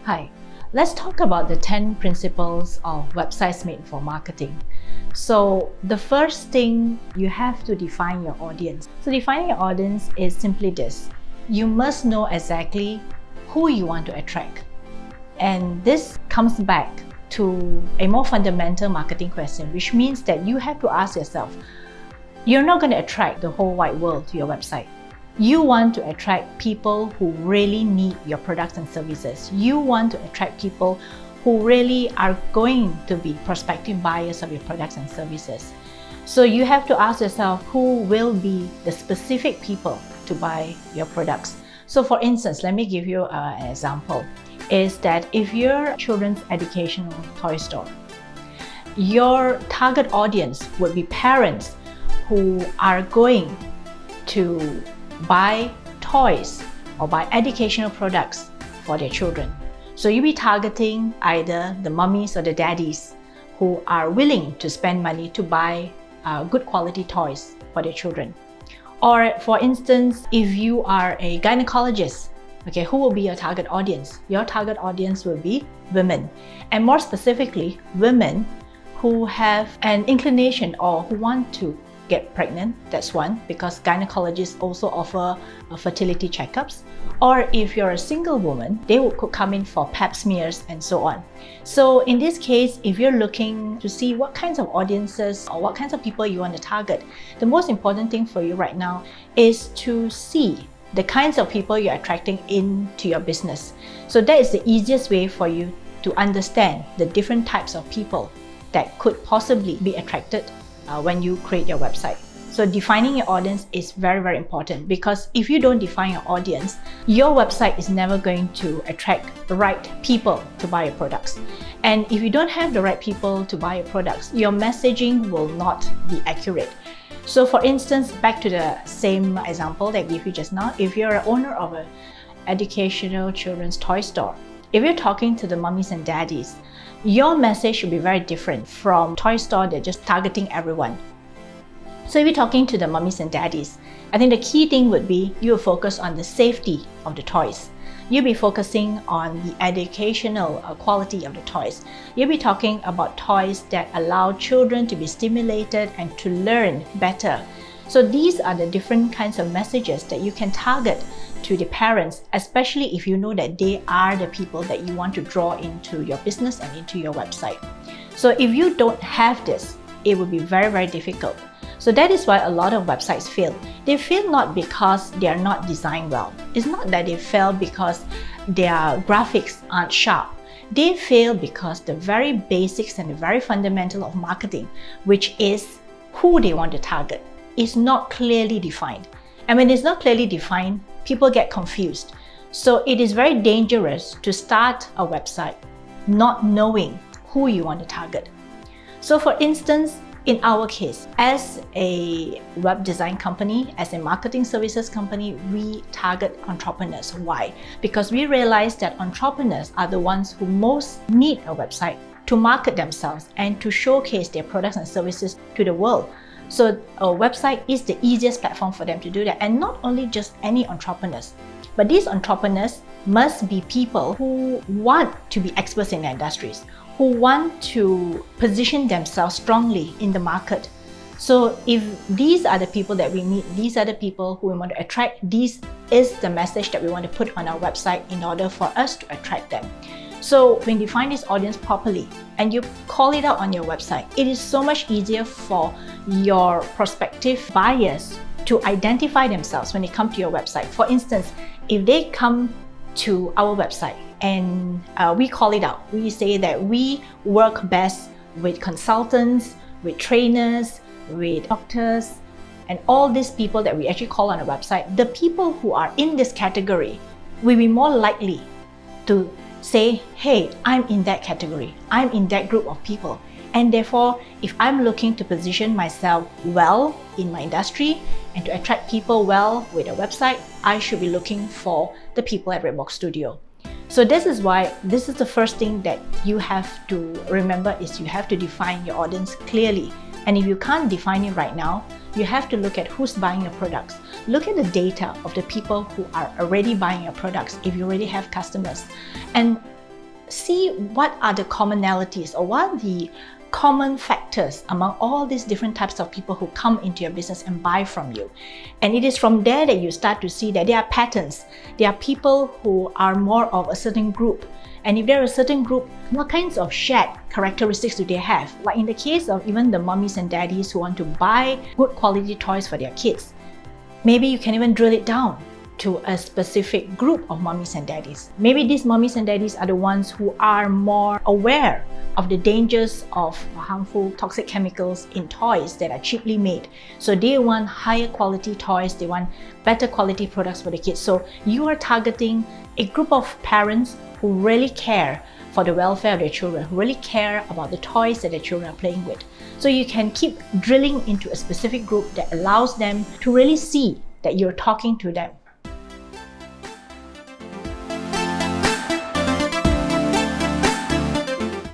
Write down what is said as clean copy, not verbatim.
Hi, let's talk about the 10 principles of websites made for marketing. So the first thing, you have to define your audience. So defining your audience is simply this. You must know exactly who you want to attract. And this comes back to a more fundamental marketing question, which means that you have to ask yourself, you're not going to attract the whole wide world to your website. You want to attract people who really need your products and services. You want to attract people who really are going to be prospective buyers of your products and services. So you have to ask yourself who will be the specific people to buy your products. So for instance, let me give you an example, is that if you're a children's educational toy store, your target audience would be parents who are going to buy toys or buy educational products for their children. So you'll be targeting either the mummies or the daddies who are willing to spend money to buy good quality toys for their children. Or for instance, if you are a gynecologist, okay, who will be your target audience? Your target audience will be women, and more specifically, women who have an inclination or who want to get pregnant. That's one, because gynecologists also offer fertility checkups. Or if you're a single woman, they could come in for pap smears and so on. So in this case, if you're looking to see what kinds of audiences or what kinds of people you want to target, the most important thing for you right now is to see the kinds of people you're attracting into your business. So that is the easiest way for you to understand the different types of people that could possibly be attracted when you create your website. So defining your audience is very, very important, because if you don't define your audience, your website is never going to attract the right people to buy your products. And if you don't have the right people to buy your products, your messaging will not be accurate. So for instance, back to the same example that I gave you just now, if you're an owner of an educational children's toy store, if you're talking to the mummies and daddies, your message should be very different from toy store that's just targeting everyone. So if you're talking to the mummies and daddies, I think the key thing would be you focus on the safety of the toys. You'll be focusing on the educational quality of the toys. You'll be talking about toys that allow children to be stimulated and to learn better. So these are the different kinds of messages that you can target to the parents, especially if you know that they are the people that you want to draw into your business and into your website. So if you don't have this, it will be very, very difficult. So that is why a lot of websites fail. They fail not because they are not designed well. It's not that they fail because their graphics aren't sharp. They fail because the very basics and the very fundamental of marketing, which is who they want to target, is not clearly defined. And when it's not clearly defined, people get confused. So it is very dangerous to start a website not knowing who you want to target. So for instance, in our case, as a web design company, as a marketing services company, we target entrepreneurs. Why? Because we realize that entrepreneurs are the ones who most need a website to market themselves and to showcase their products and services to the world. So a website is the easiest platform for them to do that. And not only just any entrepreneurs, but these entrepreneurs must be people who want to be experts in their industries, who want to position themselves strongly in the market. So if these are the people that we meet, these are the people who we want to attract, this is the message that we want to put on our website in order for us to attract them. So when you define this audience properly and you call it out on your website, it is so much easier for your prospective buyers to identify themselves when they come to your website. For instance, if they come to our website and we call it out, we say that we work best with consultants, with trainers, with doctors, and all these people that we actually call on a website, the people who are in this category will be more likely to say, hey, I'm in that category, I'm in that group of people. And therefore, if I'm looking to position myself well in my industry and to attract people well with a website, I should be looking for the people at Redbox Studio. So this is why this is the first thing that you have to remember, is you have to define your audience clearly. And if you can't define it right now, you have to look at who's buying your products. Look at the data of the people who are already buying your products if you already have customers. And see what are the commonalities or what are the common factors among all these different types of people who come into your business and buy from you. And it is from there that you start to see that there are patterns. There are people who are more of a certain group. And if they're a certain group, what kinds of shared characteristics do they have? Like in the case of even the mommies and daddies who want to buy good quality toys for their kids, maybe you can even drill it down to a specific group of mommies and daddies. Maybe these mommies and daddies are the ones who are more aware of the dangers of harmful toxic chemicals in toys that are cheaply made. So they want higher quality toys, they want better quality products for the kids. So you are targeting a group of parents who really care for the welfare of their children, who really care about the toys that their children are playing with. So you can keep drilling into a specific group that allows them to really see that you're talking to them.